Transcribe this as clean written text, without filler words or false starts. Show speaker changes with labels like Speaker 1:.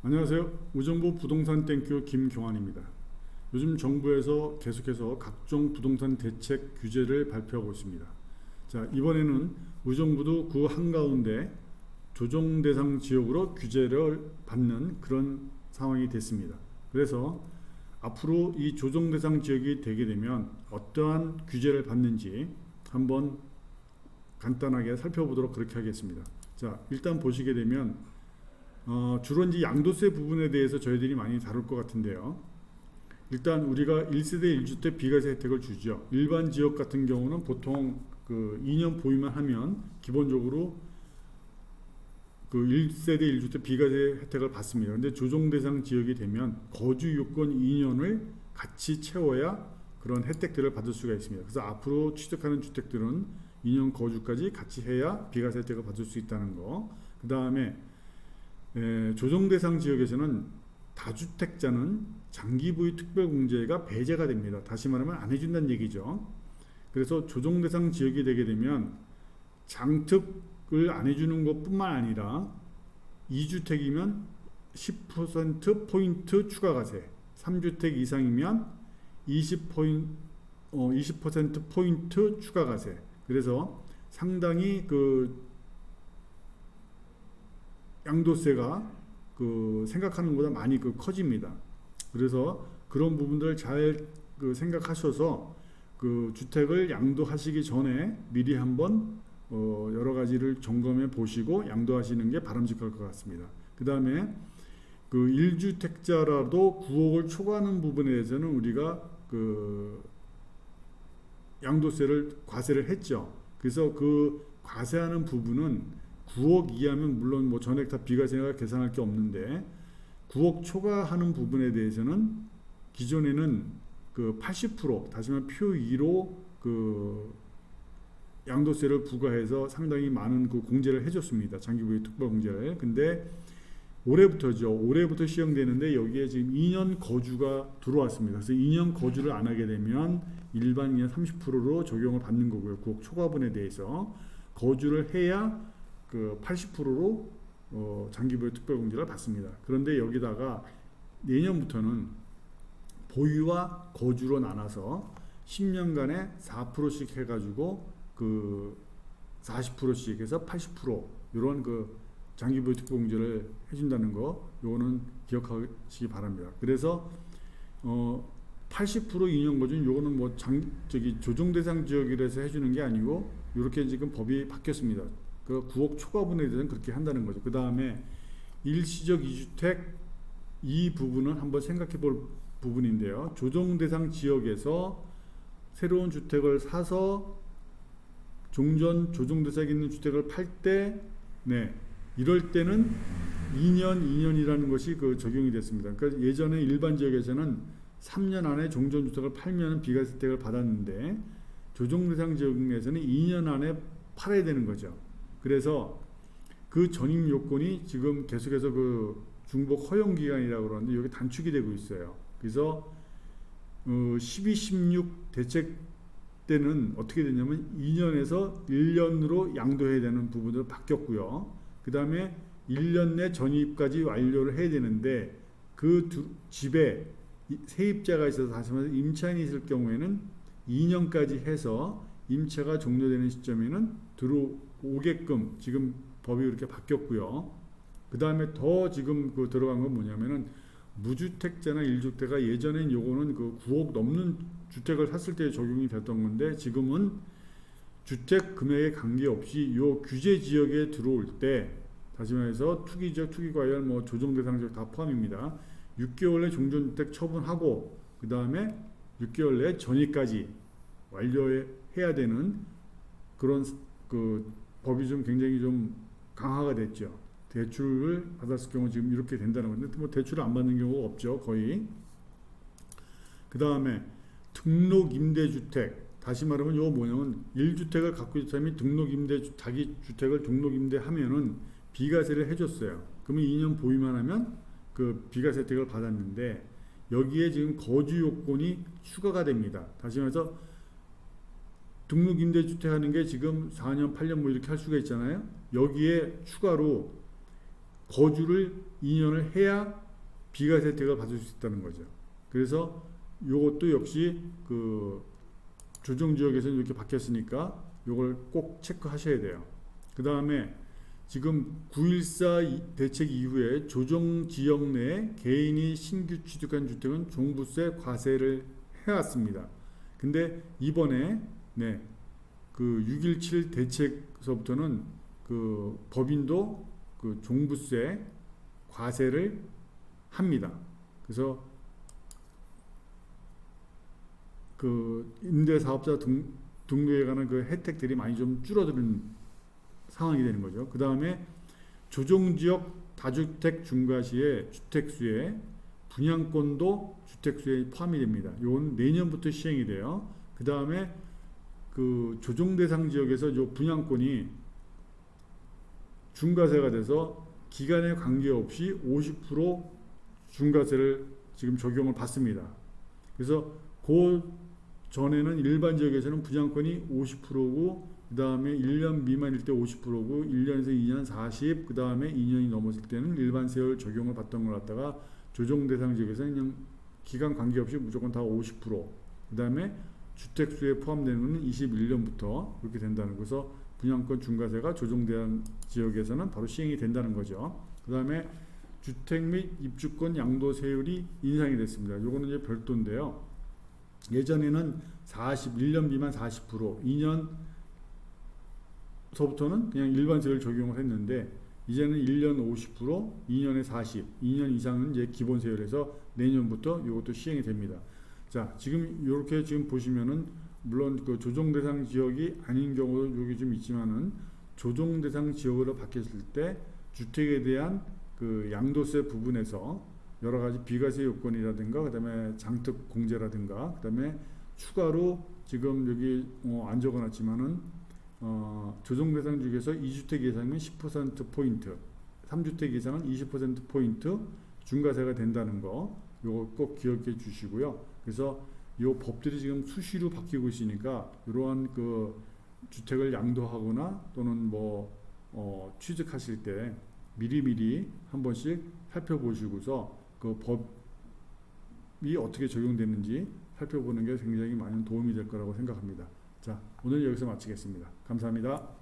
Speaker 1: 안녕하세요. 우정부 부동산 땡큐 김경환입니다. 요즘 정부에서 계속해서 각종 부동산 대책 규제를 발표하고 있습니다. 자, 이번에는 우정부도 그 한가운데 조정 대상 지역으로 규제를 받는 그런 상황이 됐습니다. 그래서 앞으로 이 조정 대상 지역이 되게 되면 어떠한 규제를 받는지 한번 간단하게 살펴보도록 그렇게 하겠습니다. 자, 일단 보시게 되면 주로 이제 양도세 부분에 대해서 저희들이 많이 다룰 것 같은데요. 일단 우리가 1세대 1주택 비과세 혜택을 주죠. 일반 지역 같은 경우는 보통 그 2년 보유만 하면 기본적으로 그 1세대 1주택 비과세 혜택을 받습니다. 근데 조정 대상 지역이 되면 거주 요건 2년을 같이 채워야 그런 혜택들을 받을 수가 있습니다. 그래서 앞으로 취득하는 주택들은 2년 거주까지 같이 해야 비과세 혜택을 받을 수 있다는 거. 그 다음에 조정 대상 지역에서는 다주택자는 장기 보유 특별공제가 배제가 됩니다. 다시 말하면 안 해준다는 얘기죠. 그래서 조정 대상 지역이 되게 되면 장특을 안 해주는 것뿐만 아니라 2주택이면 10%포인트 추가과세, 3주택 이상이면 20%포인트 추가과세. 그래서 상당히 그 양도세가 그 생각하는 것보다 많이 그 커집니다. 그래서 그런 부분들을 잘 그 생각하셔서 그 주택을 양도하시기 전에 미리 한번 여러 가지를 점검해 보시고 양도하시는 게 바람직할 것 같습니다. 그 다음에 그 1주택자라도 9억을 초과하는 부분에 대해서는 우리가 그 양도세를 과세를 했죠. 그래서 그 과세하는 부분은 9억 이하면 물론 뭐 전액 다 비과세가 계산할 게 없는데 9억 초과하는 부분에 대해서는 기존에는 그 80% 다시 말하면 표 2로 그 양도세를 부과해서 상당히 많은 그 공제를 해줬습니다. 장기부의 특별 공제를. 근데 올해부터죠. 올해부터 시행되는데 여기에 지금 2년 거주가 들어왔습니다. 그래서 2년 거주를 안 하게 되면 일반 2년 30%로 적용을 받는 거고요. 9억 초과분에 대해서 거주를 해야 그 80%로 장기보유 특별공제를 받습니다. 그런데 여기다가 내년부터는 보유와 거주로 나눠서 10년간에 4%씩 해가지고 그 40%씩 해서 80% 이런 그 장기보유 특별공제를 해준다는 거, 요거는 기억하시기 바랍니다. 그래서 80% 2년 거주는 요거는 뭐 조정 대상 지역이라서 해주는 게 아니고 이렇게 지금 법이 바뀌었습니다. 그 9억 초과분에 대해서는 그렇게 한다는 거죠. 그 다음에 일시적 2주택 이 부분은 한번 생각해 볼 부분인데요. 조정 대상 지역에서 새로운 주택을 사서 종전 조정 대상에 있는 주택을 팔 때, 이럴 때는 2년이라는 것이 그 적용이 됐습니다. 그러니까 예전에 일반 지역에서는 3년 안에 종전 주택을 팔면 비과세 혜택을 받았는데 조정 대상 지역에서는 2년 안에 팔아야 되는 거죠. 그래서 그 전입 요건이 지금 계속해서 그 중복 허용 기간이라고 그러는데 여기 단축이 되고 있어요. 그래서 12, 16 대책 때는 어떻게 됐냐면 2년에서 1년으로 양도해야 되는 부분으로 바뀌었고요. 그 다음에 1년 내 전입까지 완료를 해야 되는데 그 집에 세입자가 있어서 다시 말해서 임차인이 있을 경우에는 2년까지 해서 임차가 종료되는 시점에는 들어오게끔 지금 법이 이렇게 바뀌었고요. 그 다음에 더 지금 그 들어간 건 뭐냐면은 무주택자나 1주택가 예전엔 요거는 그 9억 넘는 주택을 샀을 때 적용이 됐던 건데 지금은 주택 금액에 관계없이 요 규제 지역에 들어올 때 다시 말해서 투기지역, 투기과열, 뭐 조정 대상 지역 다 포함입니다. 6개월 내 종전주택 처분하고 그 다음에 6개월 내 전입까지 완료해야 되는 그런 그 법이 좀 굉장히 좀 강화가 됐죠. 대출을 받았을 경우 지금 이렇게 된다는 건데 뭐 대출을 안 받는 경우가 없죠. 거의. 그 다음에 등록 임대주택 다시 말하면 이거 뭐냐면 1주택을 갖고 있는 사람이 등록 임대 자기 주택을 등록 임대하면은 비과세를 해줬어요. 그러면 2년 보유만 하면 그 비과세 혜택을 받았는데 여기에 지금 거주 요건이 추가가 됩니다. 다시 말해서 등록 임대주택 하는 게 지금 4년, 8년 뭐 이렇게 할 수가 있잖아요. 여기에 추가로 거주를 2년을 해야 비과세 혜택을 받을 수 있다는 거죠. 그래서 이것도 역시 그 조정지역에서는 이렇게 바뀌었으니까 이걸 꼭 체크하셔야 돼요. 그 다음에 지금 9.14 대책 이후에 조정지역 내 개인이 신규 취득한 주택은 종부세 과세를 해왔습니다. 근데 이번에 그 6.17 대책서부터는 그 법인도 그 종부세 과세를 합니다. 그래서 그 임대사업자 등록에 관한 그 혜택들이 많이 좀 줄어드는 상황이 되는 거죠. 그 다음에 조정지역 다주택 중과시의 주택수에 분양권도 주택수에 포함이 됩니다. 이건 내년부터 시행이 돼요. 그 다음에 그 조정대상 지역에서 이 분양권이 중과세가 돼서 기간에 관계없이 50% 중과세를 지금 적용을 받습니다. 그래서 그 전에는 일반 지역에서는 분양권이 50%고 그 다음에 1년 미만일 때 50%고 1년에서 2년 40, 그 다음에 2년이 넘었을 때는 일반 세율 적용을 받던 걸 갖다가 조정 대상 지역에서는 그냥 기간 관계없이 무조건 다 50%, 그 다음에 주택수에 포함되는 것은 21년부터 그렇게 된다는 거서 분양권 중과세가 조정 대상 지역에서는 바로 시행이 된다는 거죠. 그 다음에 주택 및 입주권 양도세율이 인상이 됐습니다. 이거는 이제 별도인데요. 예전에는 1년 미만 40%, 2년서부터는 그냥 일반 세율 적용을 했는데 이제는 1년 50%, 2년에 40, 2년 이상은 이제 기본 세율에서 내년부터 이것도 시행이 됩니다. 자, 지금 이렇게 지금 보시면은 물론 그 조정 대상 지역이 아닌 경우도 여기 좀 있지만은 조정 대상 지역으로 바뀌었을 때 주택에 대한 그 양도세 부분에서 여러 가지 비과세 요건이라든가 그다음에 장특 공제라든가 그다음에 추가로 지금 여기 안 적어놨지만은 조정 대상 중에서 2주택 이상이면 10% 포인트, 3주택 이상은 20% 포인트 중과세가 된다는 거, 요거 꼭 기억해 주시고요. 그래서 요 법들이 지금 수시로 바뀌고 있으니까 이러한 그 주택을 양도하거나 또는 뭐 취득하실 때 미리미리 한 번씩 살펴보시고서 그 법이 어떻게 적용되는지 살펴보는 게 굉장히 많은 도움이 될 거라고 생각합니다. 자, 오늘 여기서 마치겠습니다. 감사합니다.